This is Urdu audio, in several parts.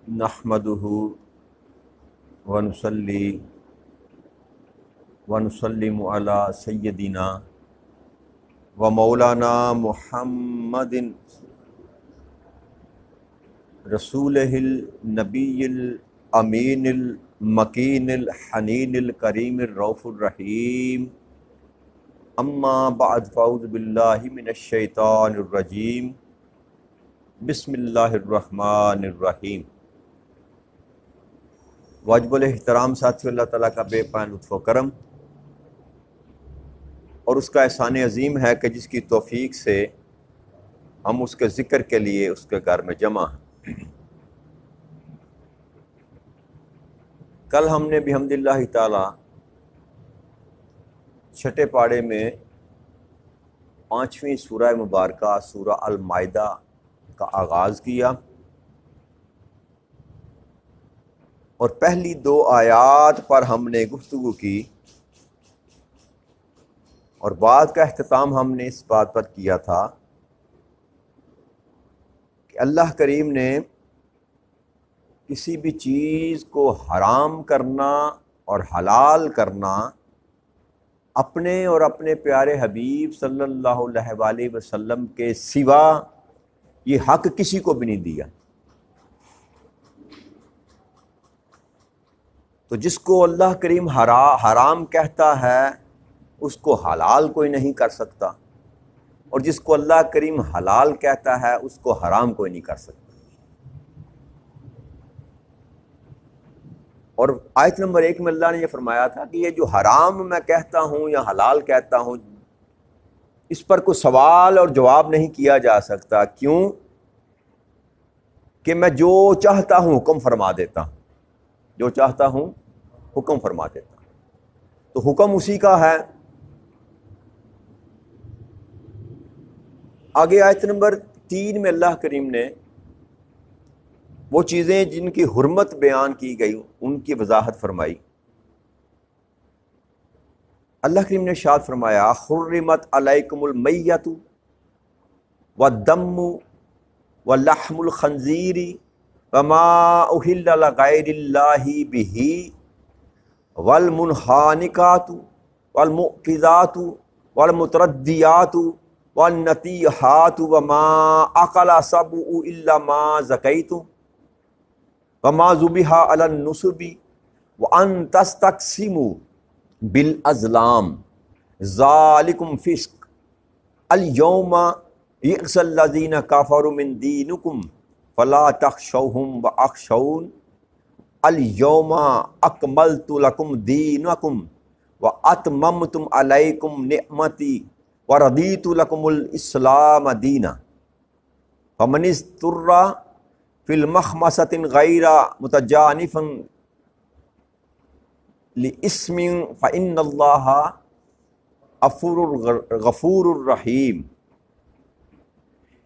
نحمدہ ونصلی ونسلم علی سیدنا و مولانا محمد رسولہ النبی الامین المکین الحنین الکریم الرؤوف الرحیم اما بعد فاعوذ باللہ من الشیطان الرجیم بسم اللہ الرحمن الرحیم۔ واجب الاحترام ساتھی اللہ تعالیٰ کا بے پناہ لطف و کرم اور اس کا احسان عظیم ہے کہ جس کی توفیق سے ہم اس کے ذکر کے لیے اس کے گھر میں جمع ہیں۔ کل ہم نے بحمد اللہ تعالیٰ چھٹے پاڑے میں 5ویں سورہ مبارکہ سورہ المائدہ کا آغاز کیا اور پہلی 2 آیات پر ہم نے گفتگو کی اور بعد کا اختتام ہم نے اس بات پر کیا تھا کہ اللہ کریم نے کسی بھی چیز کو حرام کرنا اور حلال کرنا اپنے اور اپنے پیارے حبیب صلی اللہ علیہ وآلہ وسلم کے سوا یہ حق کسی کو بھی نہیں دیا۔ تو جس کو اللہ کریم حرام کہتا ہے اس کو حلال کوئی نہیں کر سکتا، اور جس کو اللہ کریم حلال کہتا ہے اس کو حرام کوئی نہیں کر سکتا۔ اور آیت نمبر 1 میں اللہ نے یہ فرمایا تھا کہ یہ جو حرام میں کہتا ہوں یا حلال کہتا ہوں اس پر کوئی سوال اور جواب نہیں کیا جا سکتا۔ کیوں؟ کہ میں جو چاہتا ہوں حکم فرما دیتا ہوں، جو چاہتا ہوں حکم فرما دیتا ہوں، تو حکم اسی کا ہے۔ آگے آیت نمبر 3 میں اللہ کریم نے وہ چیزیں جن کی حرمت بیان کی گئی ان کی وضاحت فرمائی۔ اللہ کریم نے ارشاد فرمایا حرمت علیکم المیۃ والدم ولحم الخنزیر وما اہل لغیر اللہ بہ والمنخانقات والموقذات والمتردیات والنطیحات وما اکل السبع الا ما ذکیتم وما ذبح علی النصب وان تستقسموا بالازلام ذالکم فسق اليوم یئس الذین کفروا من دینکم فلا تخشوہم واخشون اليوم اکملت لکم دینکم واتممت علیکم نعمتی وردیت لکم الاسلام دینا فمن اضطر فی المخمصۃ غیر متجانف لاسم فإن اللہ غفور الرحیم۔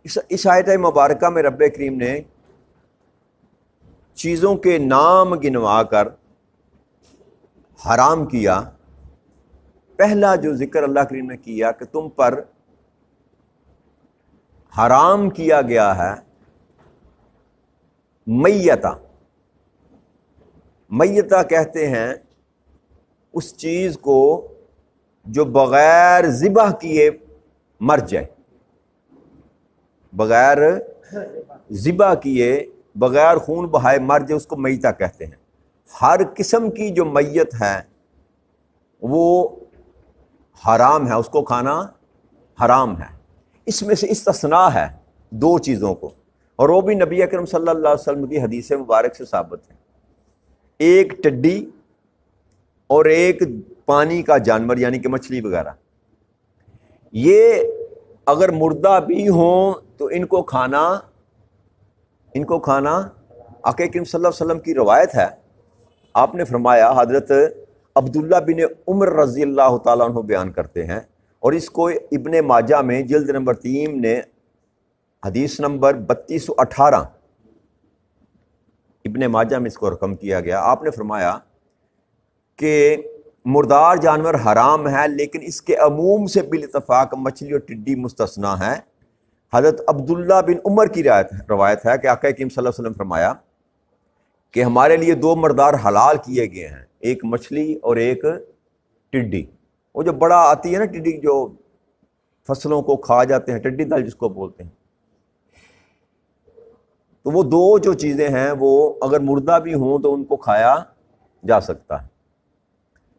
اس آیت مبارکہ میں رب کریم نے چیزوں کے نام گنوا کر حرام کیا۔ پہلا جو ذکر اللہ کریم نے کیا کہ تم پر حرام کیا گیا ہے میتہ۔ میتہ کہتے ہیں اس چیز کو جو بغیر ذبح کیے مر جائے، بغیر ذبح کیے بغیر خون بہائے مر جائے، اس کو میتہ کہتے ہیں۔ ہر قسم کی جو میت ہے وہ حرام ہے، اس کو کھانا حرام ہے۔ اس میں سے استثناء ہے 2 چیزوں کو، اور وہ بھی نبی اکرم صلی اللہ علیہ وسلم کی حدیث مبارک سے ثابت ہے۔ ایک ٹڈی اور ایک پانی کا جانور یعنی کہ مچھلی وغیرہ، یہ اگر مردہ بھی ہوں تو ان کو کھانا آقا کریم صلی اللہ علیہ وسلم کی روایت ہے۔ آپ نے فرمایا، حضرت عبداللہ بن عمر رضی اللہ تعالیٰ عنہ بیان کرتے ہیں، اور اس کو ابن ماجہ میں جلد نمبر 3 نے حدیث نمبر 3218 ابن ماجہ میں اس کو رقم کیا گیا۔ آپ نے فرمایا کہ مردار جانور حرام ہے، لیکن اس کے عموم سے بالاتفاق مچھلی اور ٹڈی مستثنا ہے۔ حضرت عبداللہ بن عمر کی روایت ہے کہ آقا کریم صلی اللہ علیہ وسلم فرمایا کہ ہمارے لیے دو مردار حلال کیے گئے ہیں، ایک مچھلی اور ایک ٹڈی۔ وہ جو بڑا آتی ہے نا ٹڈی، جو فصلوں کو کھا جاتے ہیں، ٹڈی دل جس کو بولتے ہیں، تو وہ دو جو چیزیں ہیں وہ اگر مردہ بھی ہوں تو ان کو کھایا جا سکتا ہے۔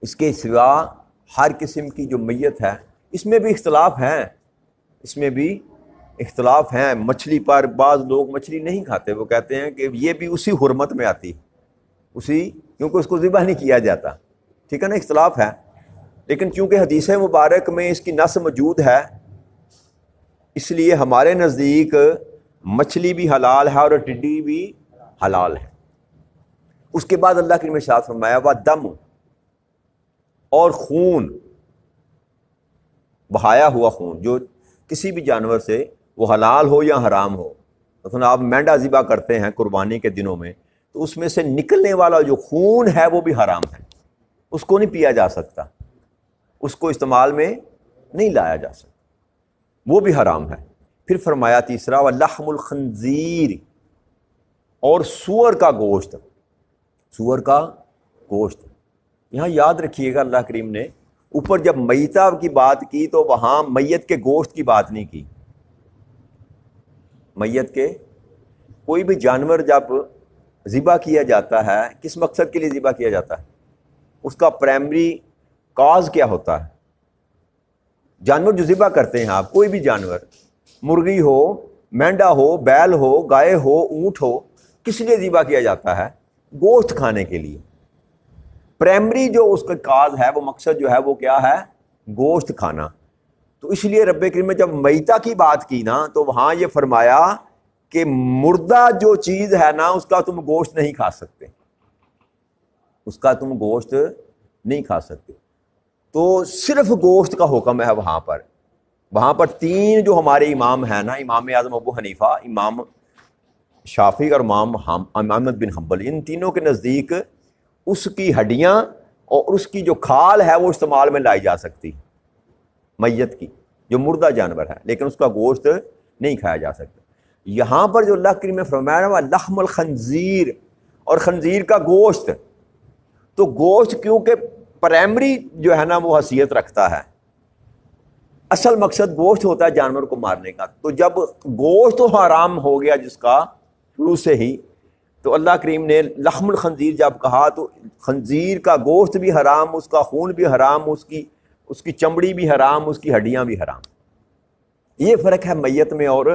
اس کے سوا ہر قسم کی جو میت ہے، اس میں بھی اختلاف ہیں، اس میں بھی اختلاف ہیں۔ مچھلی پر بعض لوگ مچھلی نہیں کھاتے، وہ کہتے ہیں کہ یہ بھی اسی حرمت میں آتی، اسی، کیونکہ اس کو ذبح نہیں کیا جاتا، ٹھیک ہے نا، اختلاف ہے۔ لیکن چونکہ حدیث مبارک میں اس کی نص موجود ہے، اس لیے ہمارے نزدیک مچھلی بھی حلال ہے اور ٹڈی بھی حلال ہے۔ اس کے بعد اللہ کے ارشاد فرمایا وا دم، اور خون، بہایا ہوا خون جو کسی بھی جانور سے، وہ حلال ہو یا حرام ہو۔ مثلا آپ مینڈا ذبح کرتے ہیں قربانی کے دنوں میں، تو اس میں سے نکلنے والا جو خون ہے وہ بھی حرام ہے، اس کو نہیں پیا جا سکتا، اس کو استعمال میں نہیں لایا جا سکتا، وہ بھی حرام ہے۔ پھر فرمایا تیسرا وَلَحْمُ الْخِنْزِيرِ، اور سور کا گوشت، سور کا گوشت۔ یہاں یاد رکھیے گا اللہ کریم نے اوپر جب میتہ کی بات کی تو وہاں میت کے گوشت کی بات نہیں کی۔ میت کے کوئی بھی جانور جب ذبح کیا جاتا ہے، کس مقصد کے لیے ذبح کیا جاتا ہے؟ اس کا پرائمری کاز کیا ہوتا ہے؟ جانور جو ذبح کرتے ہیں آپ، کوئی بھی جانور، مرغی ہو، مینڈا ہو، بیل ہو، گائے ہو، اونٹ ہو، کس لیے ذبح کیا جاتا ہے؟ گوشت کھانے کے لیے۔ پرائمری جو اس کا کاز ہے، وہ مقصد جو ہے وہ کیا ہے؟ گوشت کھانا۔ تو اس لیے رب کریم نے جب میتہ کی بات کی نا، تو وہاں یہ فرمایا کہ مردہ جو چیز ہے نا، اس کا تم گوشت نہیں کھا سکتے، اس کا تم گوشت نہیں کھا سکتے۔ تو صرف گوشت کا حکم ہے وہاں پر تین جو ہمارے امام ہیں نا، امام اعظم ابو حنیفہ، امام شافعی اور امام احمد بن حنبل، ان تینوں کے نزدیک اس کی ہڈیاں اور اس کی جو کھال ہے وہ استعمال میں لائی جا سکتی، میت کی جو مردہ جانور ہے، لیکن اس کا گوشت نہیں کھایا جا سکتا۔ یہاں پر جو اللہ کریم نے فرمایا نا لحم الخنزیر، اور خنزیر کا گوشت، تو گوشت کیونکہ پرائمری جو ہے نا وہ حیثیت رکھتا ہے، اصل مقصد گوشت ہوتا ہے جانور کو مارنے کا، تو جب گوشت تو حرام ہو گیا جس کا شروع سے ہی، تو اللہ کریم نے لحم الخنزیر جب کہا تو خنزیر کا گوشت بھی حرام، اس کا خون بھی حرام، اس کی چمڑی بھی حرام، اس کی ہڈیاں بھی حرام۔ یہ فرق ہے میت میں اور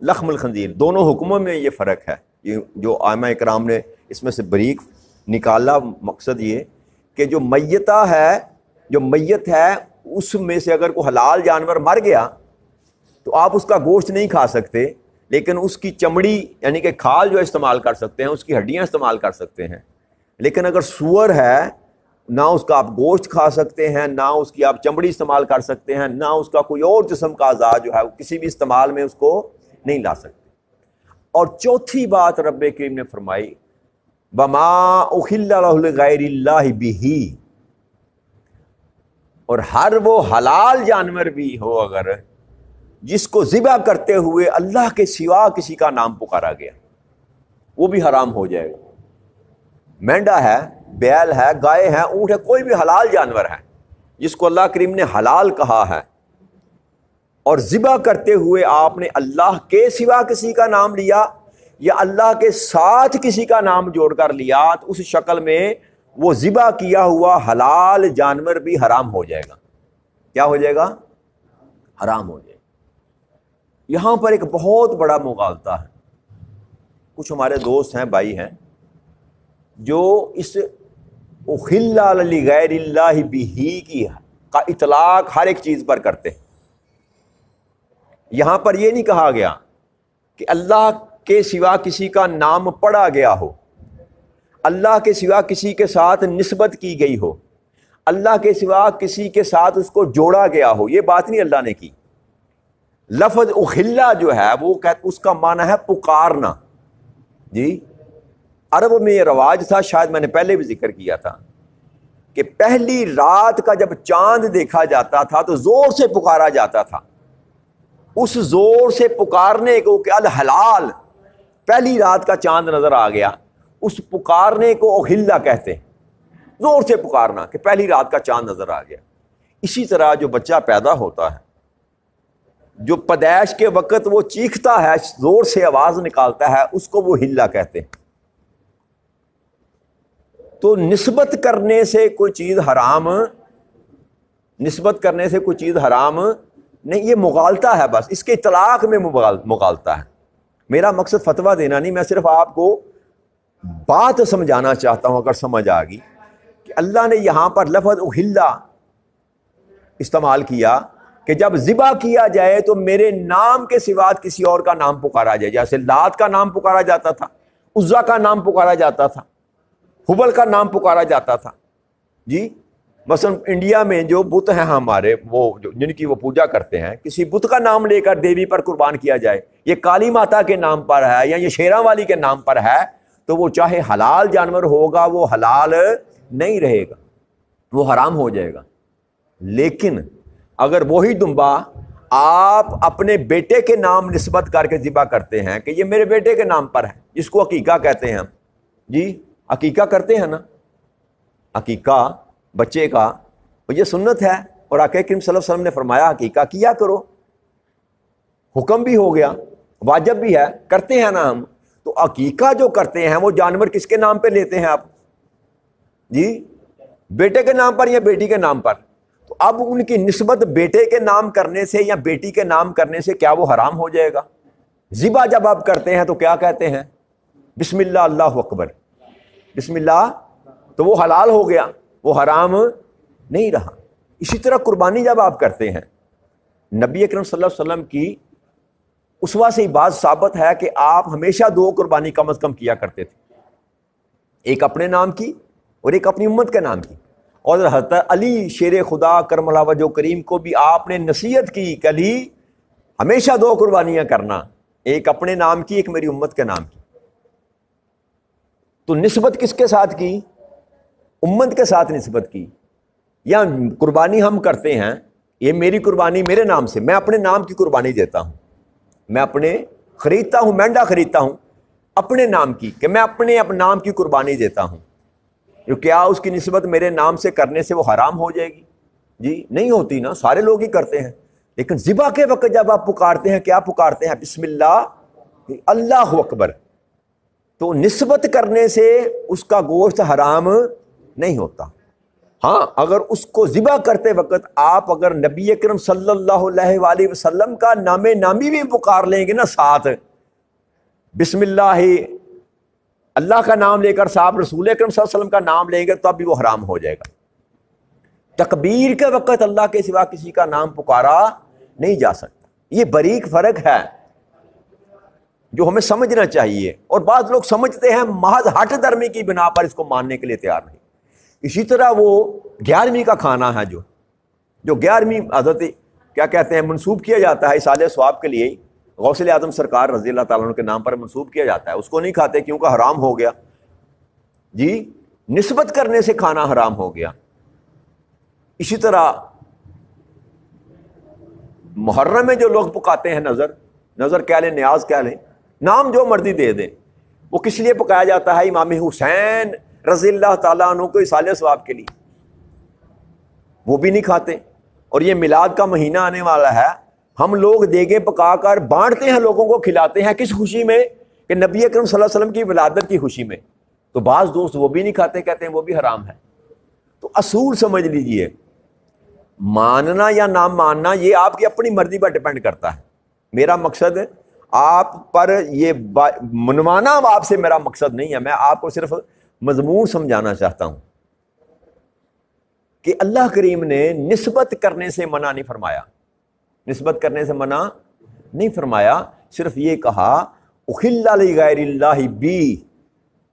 لحم الخنزیر، دونوں حکموں میں یہ فرق ہے، یہ جو ائمہ اکرام نے اس میں سے بریک نکالا۔ مقصد یہ کہ جو میت ہے اس میں سے اگر کوئی حلال جانور مر گیا تو آپ اس کا گوشت نہیں کھا سکتے، لیکن اس کی چمڑی یعنی کہ کھال جو استعمال کر سکتے ہیں، اس کی ہڈیاں استعمال کر سکتے ہیں۔ لیکن اگر سور ہے، نہ اس کا آپ گوشت کھا سکتے ہیں، نہ اس کی آپ چمڑی استعمال کر سکتے ہیں، نہ اس کا کوئی اور جسم کا اعضاء جو ہے کسی بھی استعمال میں اس کو نہیں لا سکتے۔ اور چوتھی بات رب کریم نے فرمائی وَمَا أُحِلَّ لَهُ لِغَيْرِ اللَّهِ بِهِ، اور ہر وہ حلال جانور بھی ہو اگر جس کو ذبح کرتے ہوئے اللہ کے سوا کسی کا نام پکارا گیا، وہ بھی حرام ہو جائے گا۔ مینڈا ہے، بیل ہے، گائے ہے، اونٹ ہے، کوئی بھی حلال جانور ہے جس کو اللہ کریم نے حلال کہا ہے، اور ذبح کرتے ہوئے آپ نے اللہ کے سوا کسی کا نام لیا یا اللہ کے ساتھ کسی کا نام جوڑ کر لیا، تو اس شکل میں وہ ذبح کیا ہوا حلال جانور بھی حرام ہو جائے گا۔ کیا ہو جائے گا؟ حرام ہو جائے گا۔ یہاں پر ایک بہت بڑا مغالطہ ہے۔ کچھ ہمارے دوست ہیں، بھائی ہیں، جو اس احل لغیر اللہ بہ کا اطلاق ہر ایک چیز پر کرتے ہیں۔ یہاں پر یہ نہیں کہا گیا کہ اللہ کے سوا کسی کا نام پڑھا گیا ہو، اللہ کے سوا کسی کے ساتھ نسبت کی گئی ہو، اللہ کے سوا کسی کے ساتھ اس کو جوڑا گیا ہو، یہ بات نہیں اللہ نے کی۔ لفظ احلہ جو ہے وہ اس کا معنی ہے پکارنا۔ جی، عرب میں یہ رواج تھا، شاید میں نے پہلے بھی ذکر کیا تھا، کہ پہلی رات کا جب چاند دیکھا جاتا تھا تو زور سے پکارا جاتا تھا۔ اس زور سے پکارنے کو کہ الحلال، پہلی رات کا چاند نظر آ گیا، اس پکارنے کو اوہلا کہتے ہیں، زور سے پکارنا کہ پہلی رات کا چاند نظر آ گیا۔ اسی طرح جو بچہ پیدا ہوتا ہے، جو پیدائش کے وقت وہ چیختا ہے، زور سے آواز نکالتا ہے، اس کو وہ ہلا کہتے ہیں۔ تو نسبت کرنے سے کوئی چیز حرام، نسبت کرنے سے کوئی چیز حرام نہیں، یہ مغالطہ ہے، بس اس کے اطلاق میں مغالطہ ہے۔ میرا مقصد فتویٰ دینا نہیں، میں صرف آپ کو بات سمجھانا چاہتا ہوں، اگر سمجھ آ گئی کہ اللہ نے یہاں پر لفظ اہلا استعمال کیا کہ جب ذبح کیا جائے تو میرے نام کے سوا کسی اور کا نام پکارا جائے، جیسے لات کا نام پکارا جاتا تھا، عزا کا نام پکارا جاتا تھا، حبل کا نام پکارا جاتا تھا۔ جی مثلا انڈیا میں جو بت ہیں ہمارے، وہ جن کی وہ پوجا کرتے ہیں، کسی بت کا نام لے کر دیوی پر قربان کیا جائے، یہ کالی ماتا کے نام پر ہے یا یہ شیراں والی کے نام پر ہے، تو وہ چاہے حلال جانور ہوگا وہ حلال نہیں رہے گا، وہ حرام ہو جائے گا۔ لیکن اگر وہی دمبا آپ اپنے بیٹے کے نام نسبت کر کے ذبح کرتے ہیں کہ یہ میرے بیٹے کے نام پر ہے، جس کو عقیقہ کہتے ہیں ہم، جی عقیقہ کرتے ہیں نا، عقیقہ بچے کا، اور یہ سنت ہے، اور آقا کریم صلی اللہ علیہ وسلم نے فرمایا عقیقہ کیا کرو، حکم بھی ہو گیا، واجب بھی ہے، کرتے ہیں نا ہم۔ تو عقیقہ جو کرتے ہیں وہ جانور کس کے نام پہ لیتے ہیں آپ؟ جی بیٹے کے نام پر یا بیٹی کے نام پر؟ تو اب ان کی نسبت بیٹے کے نام کرنے سے یا بیٹی کے نام کرنے سے کیا وہ حرام ہو جائے گا؟ ذبح جب آپ کرتے ہیں تو کیا کہتے ہیں؟ بسم اللہ اللہ اکبر، بسم اللہ، تو وہ حلال ہو گیا، وہ حرام نہیں رہا۔ اسی طرح قربانی جب آپ کرتے ہیں، نبی اکرم صلی اللہ علیہ وسلم کی اسوہ سے بات ثابت ہے کہ آپ ہمیشہ 2 قربانی کم از کم کیا کرتے تھے، ایک اپنے نام کی اور ایک اپنی امت کے نام کی۔ اور حضرت علی شیر خدا کرم اللہ وجہ کریم کو بھی آپ نے نصیحت کی کہ علی ہمیشہ 2 قربانیاں کرنا، ایک اپنے نام کی، ایک میری امت کے نام کی۔ تو نسبت کس کے ساتھ کی؟ امت کے ساتھ نسبت کی۔ یا قربانی ہم کرتے ہیں، یہ میری قربانی میرے نام سے، میں اپنے نام کی قربانی دیتا ہوں، میں اپنے خریدتا ہوں، مینڈا خریدتا ہوں اپنے نام کی، کہ میں اپنے نام کی قربانی دیتا ہوں، جو کیا اس کی نسبت میرے نام سے کرنے سے وہ حرام ہو جائے گی؟ جی نہیں ہوتی نا، سارے لوگ ہی کرتے ہیں۔ لیکن ذبح کے وقت جب آپ پکارتے ہیں، کیا پکارتے ہیں؟ بسم اللہ اللہ اکبر۔ تو نسبت کرنے سے اس کا گوشت حرام نہیں ہوتا۔ ہاں اگر اس کو ذبح کرتے وقت آپ اگر نبی اکرم صلی اللہ علیہ وآلہ وسلم کا نام نامی بھی پکار لیں گے نا ساتھ، بسم اللہ، اللہ کا نام لے کر صاحب رسول اکرم صلی اللہ علیہ وسلم کا نام لیں گے، تب بھی وہ حرام ہو جائے گا۔ تکبیر کے وقت اللہ کے سوا کسی کا نام پکارا نہیں جا سکتا۔ یہ باریک فرق ہے جو ہمیں سمجھنا چاہیے، اور بعض لوگ سمجھتے ہیں محض ہٹ درمی کی بنا پر اس کو ماننے کے لیے تیار نہیں۔ اسی طرح وہ 11ویں کا کھانا ہے جو 11ویں حضرت کیا کہتے ہیں منسوب کیا جاتا ہے اصالہ ثواب کے لیے، غوث اعظم سرکار رضی اللہ تعالیٰ عنہ کے نام پر منسوب کیا جاتا ہے، اس کو نہیں کھاتے کیونکہ حرام ہو گیا۔ جی نسبت کرنے سے کھانا حرام ہو گیا۔ اسی طرح محرم میں جو لوگ پکاتے ہیں نظر کہہ لیں، نیاز کہہ لیں، نام جو مرضی دے دیں، وہ کس لیے پکایا جاتا ہے؟ امام حسین رضی اللہ تعالیٰ عنہ کو اصالہ ثواب کے لیے، وہ بھی نہیں کھاتے۔ اور یہ میلاد کا مہینہ آنے والا ہے، ہم لوگ دیگیں پکا کر بانٹتے ہیں، لوگوں کو کھلاتے ہیں، کس خوشی میں؟ کہ نبی اکرم صلی اللہ علیہ وسلم کی ولادت کی خوشی میں۔ تو بعض دوست وہ بھی نہیں کھاتے، کہتے ہیں وہ بھی حرام ہے۔ تو اصول سمجھ لیجئے، ماننا یا نہ ماننا یہ آپ کی اپنی مرضی پر ڈیپینڈ کرتا ہے۔ میرا مقصد آپ پر یہ منوانا آپ سے میرا مقصد نہیں ہے، میں آپ کو صرف مضمون سمجھانا چاہتا ہوں کہ اللہ کریم نے نسبت کرنے سے منع نہیں فرمایا، نسبت کرنے سے منع نہیں فرمایا، صرف یہ کہا اخل لغیر اللہ بی،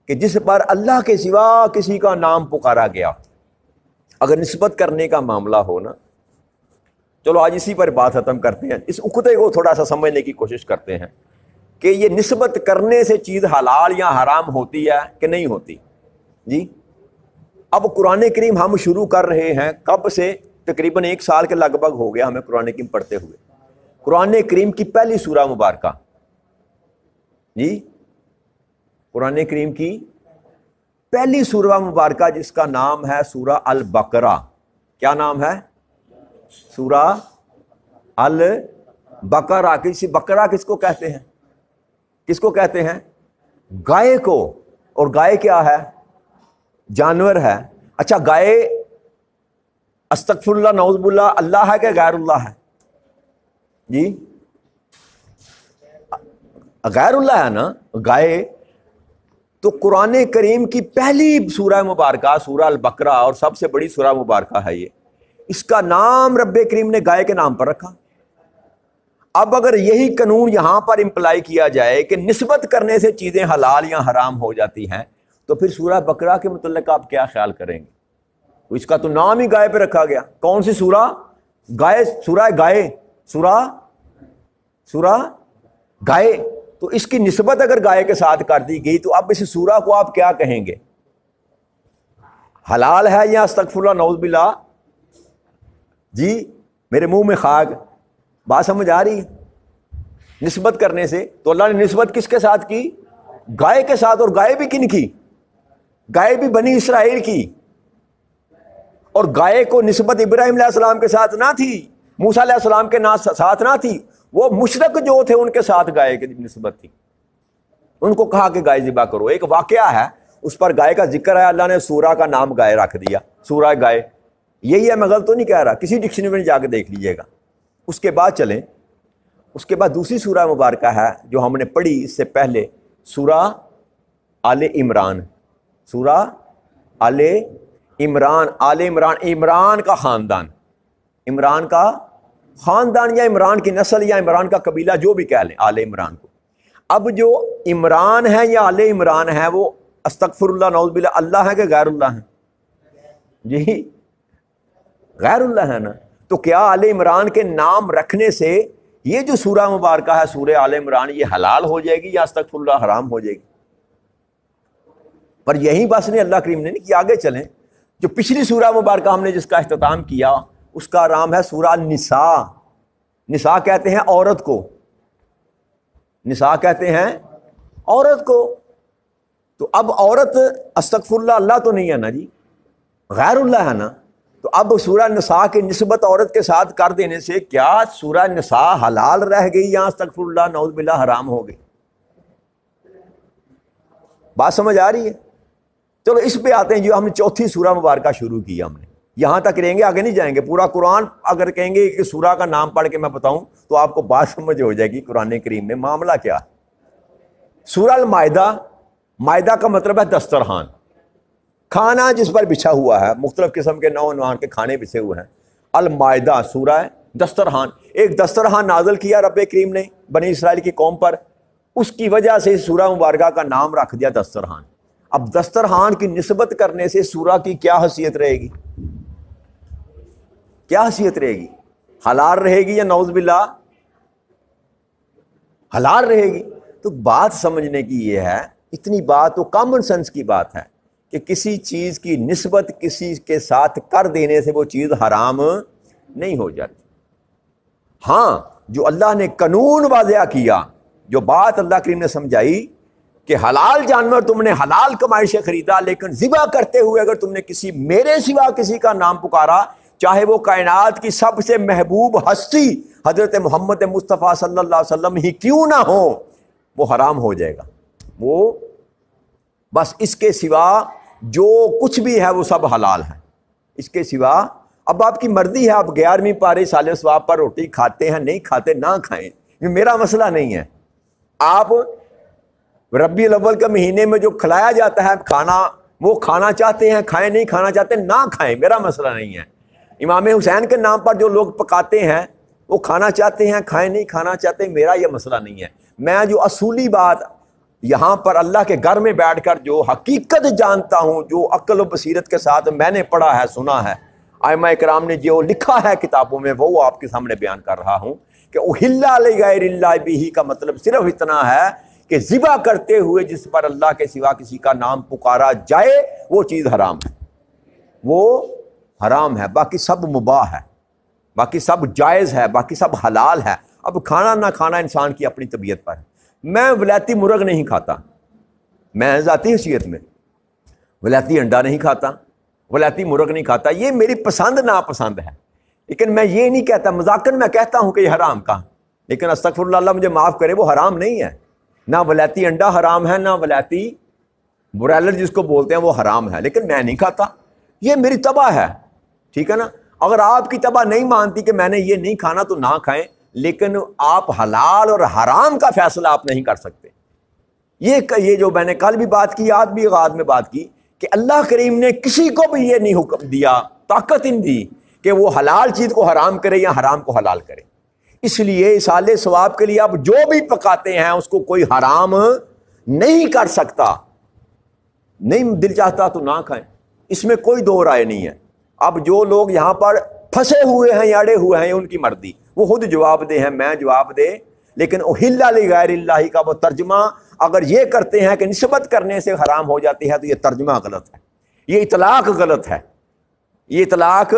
کہ جس پر اللہ کے سوا کسی کا نام پکارا گیا۔ اگر نسبت کرنے کا معاملہ ہو نا، چلو آج اسی پر بات ختم کرتے ہیں، اس عقدے کو تھوڑا سا سمجھنے کی کوشش کرتے ہیں کہ یہ نسبت کرنے سے چیز حلال یا حرام ہوتی ہے کہ نہیں ہوتی۔ جی اب قرآن کریم ہم شروع کر رہے ہیں، کب سے؟ تقریباً 1 سال کے لگ بھگ ہو گیا ہمیں قرآن کریم پڑھتے ہوئے۔ قرآن کریم کی پہلی سورہ مبارکہ، جی قرآن کریم کی پہلی سورہ مبارکہ جس کا نام ہے سورہ البقرہ. کیا نام ہے؟ سورہ البقرہ. کسی بقرہ کس کو کہتے ہیں؟ کس کو کہتے ہیں؟ گائے کو. اور گائے کیا ہے؟ جانور ہے. اچھا گائے استغفر اللہ نعوذ باللہ اللہ ہے کہ غیر اللہ ہے؟ جی غیر اللہ ہے نا گائے. تو قرآن کریم کی پہلی سورہ مبارکہ سورہ البقرہ اور سب سے بڑی سورہ مبارکہ ہے یہ. اس کا نام رب کریم نے گائے کے نام پر رکھا. اب اگر یہی قانون یہاں پر امپلائی کیا جائے کہ نسبت کرنے سے چیزیں حلال یا حرام ہو جاتی ہیں تو پھر سورہ بقرہ کے متعلق آپ کیا خیال کریں گے؟ اس کا تو نام ہی گائے پہ رکھا گیا. کون سی سورہ؟ گائے. سورہ گائے. سورہ گائے. تو اس کی نسبت اگر گائے کے ساتھ کر دی گئی تو اب اس سورہ کو آپ کیا کہیں گے؟ حلال ہے یا استغفر اللہ نعوذ باللہ؟ جی میرے منہ میں خاک. بات سمجھ آ رہی ہے؟ نسبت کرنے سے تو اللہ نے نسبت کس کے ساتھ کی؟ گائے کے ساتھ. اور گائے بھی کن کی؟ گائے بھی بنی اسرائیل کی. اور گائے کو نسبت ابراہیم علیہ السلام کے ساتھ نہ تھی, موسیٰ علیہ السلام کے ساتھ نہ تھی. وہ مشرک جو تھے ان کے ساتھ گائے کی نسبت تھی. ان کو کہا کہ گائے ذبح کرو. ایک واقعہ ہے اس پر گائے کا ذکر ہے, اللہ نے سورہ کا نام گائے رکھ دیا, سورہ گائے. یہی ہے, میں غلط تو نہیں کہہ رہا, کسی ڈکشنری میں جا کے دیکھ لیجئے گا. اس کے بعد چلیں, اس کے بعد دوسری سورہ مبارکہ ہے جو ہم نے پڑھی اس سے پہلے, سورہ آل عمران. سورہ آل عمران. آل عمران, عمران کا خاندان, عمران کا خاندان یا عمران کی نسل یا عمران کا قبیلہ جو بھی کہہ لیں, آل عمران کو. اب جو عمران ہے یا آل عمران ہے وہ استغفر اللہ نعوذ باللہ اللہ ہے کہ غیر اللہ ہے؟ جی غیر اللہ ہے نا. تو کیا آل عمران کے نام رکھنے سے یہ جو سورہ مبارکہ ہے سورہ آل عمران یہ حلال ہو جائے گی یا استغفر اللہ حرام ہو جائے گی؟ پر یہی بس نہیں, اللہ کریم نے نہیں کیا. آگے چلیں, جو پچھلی سورہ مبارکہ ہم نے جس کا اختتام کیا اس کا نام ہے سورہ النساء. نساء کہتے ہیں عورت کو, نساء کہتے ہیں عورت کو. تو اب عورت استغفر اللہ اللہ تو نہیں ہے نا جی, غیر اللہ ہے نا. تو اب سورہ نساء کی نسبت عورت کے ساتھ کر دینے سے کیا سورہ نساء حلال رہ گئی یا استغفر اللہ نعوذ باللہ حرام ہو گئی؟ بات سمجھ آ رہی ہے؟ چلو اس پہ آتے ہیں. جو ہم نے چوتھی سورہ مبارکہ شروع کی, ہم نے یہاں تک رہیں گے, آگے نہیں جائیں گے. پورا قرآن اگر کہیں گے کہ سورہ کا نام پڑھ کے میں بتاؤں تو آپ کو بات سمجھ ہو جائے گی قرآن کریم میں معاملہ کیا. سورہ المائدہ, مائدہ کا مطلب ہے دسترخوان, کھانا جس پر بچھا ہوا ہے, مختلف قسم کے نو نوان کے کھانے بچھے ہوئے ہیں. المائدہ سورہ دسترخوان. ایک دسترخوان نازل کیا رب کریم نے بنی اسرائیل کی قوم پر, اس کی وجہ سے سورہ مبارکہ کا نام رکھ دیا دسترخوان. اب دسترخوان کی نسبت کرنے سے سورہ کی کیا حیثیت رہے گی؟ کیا حیثیت رہے گی؟ حلال رہے گی یا نعوذ باللہ حلال رہے گی؟ تو بات سمجھنے کی یہ ہے, اتنی بات تو کامن سینس کی بات ہے کہ کسی چیز کی نسبت کسی کے ساتھ کر دینے سے وہ چیز حرام نہیں ہو جاتی. ہاں جو اللہ نے قانون واضح کیا, جو بات اللہ کریم نے سمجھائی کہ حلال جانور تم نے حلال کمائی سے خریدا, لیکن ذبح کرتے ہوئے اگر تم نے کسی میرے سوا کسی کا نام پکارا, چاہے وہ کائنات کی سب سے محبوب ہستی حضرت محمد مصطفیٰ صلی اللہ علیہ وسلم ہی کیوں نہ ہو, وہ حرام ہو جائے گا. وہ بس اس کے سوا جو کچھ بھی ہے وہ سب حلال ہے. اس کے سوا اب آپ کی مرضی ہے, آپ 11ویں پارے سال ثواب پر روٹی کھاتے ہیں, نہیں کھاتے نہ کھائیں, یہ میرا مسئلہ نہیں ہے. آپ ربیع الاول کے مہینے میں جو کھلایا جاتا ہے کھانا, وہ کھانا چاہتے ہیں کھائیں, نہیں کھانا چاہتے نہ کھائیں, میرا مسئلہ نہیں ہے. امام حسین کے نام پر جو لوگ پکاتے ہیں وہ کھانا چاہتے ہیں کھائیں, نہیں کھانا چاہتے, میرا یہ مسئلہ نہیں ہے. میں جو اصولی بات یہاں پر اللہ کے گھر میں بیٹھ کر جو حقیقت جانتا ہوں, جو عقل و بصیرت کے ساتھ میں نے پڑھا ہے سنا ہے, ائمہ کرام نے جو لکھا ہے کتابوں میں, وہ آپ کے سامنے بیان کر رہا ہوں کہ احل لغیر اللہ بہ کا مطلب صرف اتنا ہے کہ ذبح کرتے ہوئے جس پر اللہ کے سوا کسی کا نام پکارا جائے وہ چیز حرام ہے, وہ حرام ہے. باقی سب مباح ہے, باقی سب جائز ہے, باقی سب حلال ہے. اب کھانا نہ کھانا انسان کی اپنی طبیعت پر ہے. میں ولایتی مرغ نہیں کھاتا, میں ذاتی حیثیت میں ولیتی انڈا نہیں کھاتا، ولیتی مرغ نہیں کھاتا، یہ میری پسند ناپسند ہے، لیکن میں یہ نہیں کہتا، مذاکر میں کہتا ہوں کہ یہ حرام کا، لیکن استغفر اللہ، اللہ مجھے معاف کرے، وہ حرام نہیں ہے، نہ ولیتی انڈا حرام ہے، نہ ولیتی برائلر جس کو بولتے ہیں وہ حرام ہے، لیکن میں نہیں کھاتا، یہ میری طبع ہے، ٹھیک ہے نا۔ اگر آپ کی طبع نہیں مانتی کہ میں نے یہ نہیں کھانا تو نہ کھائیں، لیکن آپ حلال اور حرام کا فیصلہ آپ نہیں کر سکتے۔ یہ جو میں نے کل بھی بات کی، آج بھی غاد میں بات کی، کہ اللہ کریم نے کسی کو بھی یہ نہیں حکم دیا، طاقت نہیں دی کہ وہ حلال چیز کو حرام کرے یا حرام کو حلال کرے۔ اس لیے اصالِ ثواب کے لیے آپ جو بھی پکاتے ہیں اس کو کوئی حرام نہیں کر سکتا، نہیں دل چاہتا تو نہ کھائیں، اس میں کوئی دو رائے نہیں ہے۔ اب جو لوگ یہاں پر پھنسے ہوئے ہیں یا اڑے ہوئے ہیں ان کی مرضی، وہ خود جواب دے ہیں، میں جواب دے، لیکن احل لغیر اللہ کا وہ ترجمہ اگر یہ کرتے ہیں کہ نسبت کرنے سے حرام ہو جاتی ہے تو یہ ترجمہ غلط ہے، یہ اطلاق غلط ہے، یہ اطلاق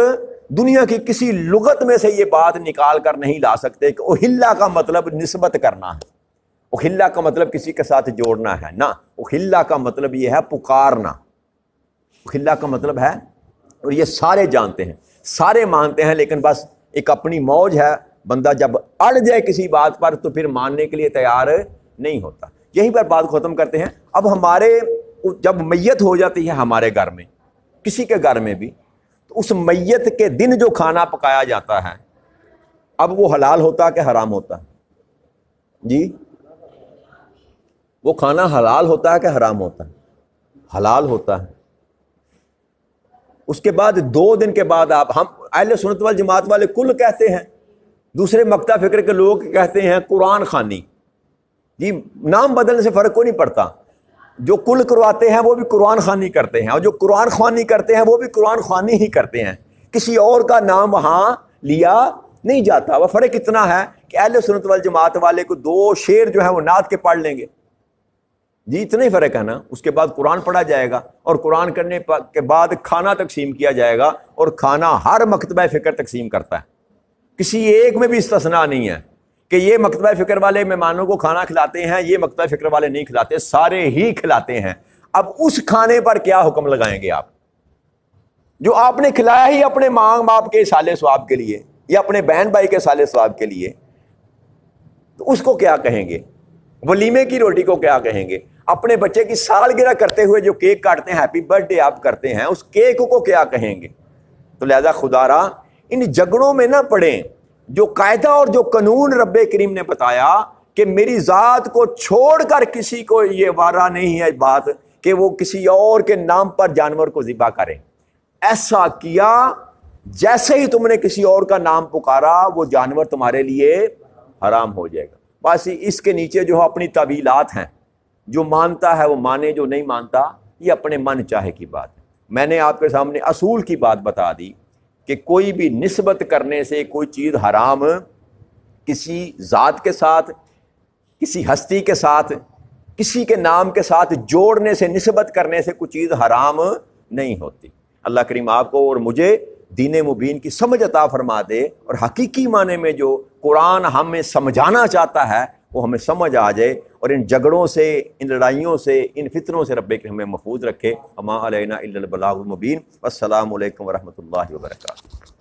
دنیا کی کسی لغت میں سے یہ بات نکال کر نہیں لا سکتے کہ احلہ کا مطلب نسبت کرنا ہے، احلہ کا مطلب کسی کے ساتھ جوڑنا ہے، نہ، احلہ کا مطلب یہ ہے پکارنا، احلہ کا مطلب ہے، اور یہ سارے جانتے ہیں، سارے مانتے ہیں، لیکن بس ایک اپنی موج ہے، بندہ جب اڑ جائے کسی بات پر تو پھر ماننے کے لیے تیار نہیں ہوتا۔ یہیں پر بات ختم کرتے ہیں۔ اب ہمارے جب میت ہو جاتی ہے ہمارے گھر میں، کسی کے گھر میں بھی، تو اس میت کے دن جو کھانا پکایا جاتا ہے، اب وہ حلال ہوتا کہ حرام ہوتا ہے؟ جی، وہ کھانا حلال ہوتا ہے کہ حرام ہوتا ہے؟ حلال ہوتا ہے۔ اس کے بعد 2 دن کے بعد ہم اہل سنت والجماعت والے کل کہتے ہیں، دوسرے مکتہ فکر کے لوگ کہتے ہیں قرآن خوانی، جی نام بدلنے سے فرق کو نہیں پڑتا، جو کل کرواتے ہیں وہ بھی قرآن خوانی کرتے ہیں، اور جو قرآن خوانی کرتے ہیں وہ بھی قرآن خوانی ہی کرتے ہیں، کسی اور کا نام وہاں لیا نہیں جاتا۔ وہ فرق اتنا ہے کہ اہل سنت والجماعت والے کو 2 شعر جو ہے وہ نعت کے پڑھ لیں گے، جی اتنا ہی فرق ہے نا۔ اس کے بعد قرآن پڑھا جائے گا، اور قرآن کرنے کے بعد کھانا تقسیم کیا جائے گا، اور کھانا ہر مکتبہ فکر تقسیم کرتا ہے، کسی ایک میں بھی استثناء نہیں ہے کہ یہ مکتبہ فکر والے مہمانوں کو کھانا کھلاتے ہیں، یہ مکتبہ فکر والے نہیں کھلاتے، سارے ہی کھلاتے ہیں۔ اب اس کھانے پر کیا حکم لگائیں گے آپ، جو آپ نے کھلایا ہی اپنے ماں باپ کے سالے ثواب کے لیے یا اپنے بہن بھائی کے سالے ثواب کے لیے، تو اس کو کیا کہیں گے؟ ولیمے کی روٹی کو کیا کہیں گے؟ اپنے بچے کی سالگرہ کرتے ہوئے جو کیک کاٹتے ہیں، ہیپی برتھ ڈے آپ کرتے ہیں، اس کیک کو کیا کہیں گے؟ تو لہذا خدا را ان جھگڑوں میں نہ پڑیں۔ جو قاعدہ اور جو قانون رب کریم نے بتایا کہ میری ذات کو چھوڑ کر کسی کو یہ وارہ نہیں ہے بات کہ وہ کسی اور کے نام پر جانور کو ذبح کرے، ایسا کیا جیسے ہی تم نے کسی اور کا نام پکارا وہ جانور تمہارے لیے حرام ہو جائے گا۔ بس اس کے نیچے جو اپنی تعویلات ہیں، جو مانتا ہے وہ مانے، جو نہیں مانتا یہ اپنے من چاہے کی بات ہے۔ میں نے آپ کے سامنے اصول کی بات بتا دی کہ کوئی بھی نسبت کرنے سے کوئی چیز حرام، کسی ذات کے ساتھ، کسی ہستی کے ساتھ، کسی کے نام کے ساتھ جوڑنے سے، نسبت کرنے سے کوئی چیز حرام نہیں ہوتی۔ اللہ کریم آپ کو اور مجھے دین مبین کی سمجھ عطا فرما دے، اور حقیقی معنی میں جو قرآن ہمیں سمجھانا چاہتا ہے وہ ہمیں سمجھ آ جائے، اور ان جھگڑوں سے، ان لڑائیوں سے، ان فتنوں سے رب کریم ہمیں محفوظ رکھے۔ وما علینا الا البلاغ المبین۔ والسلام علیکم ورحمۃ اللہ وبرکاتہ۔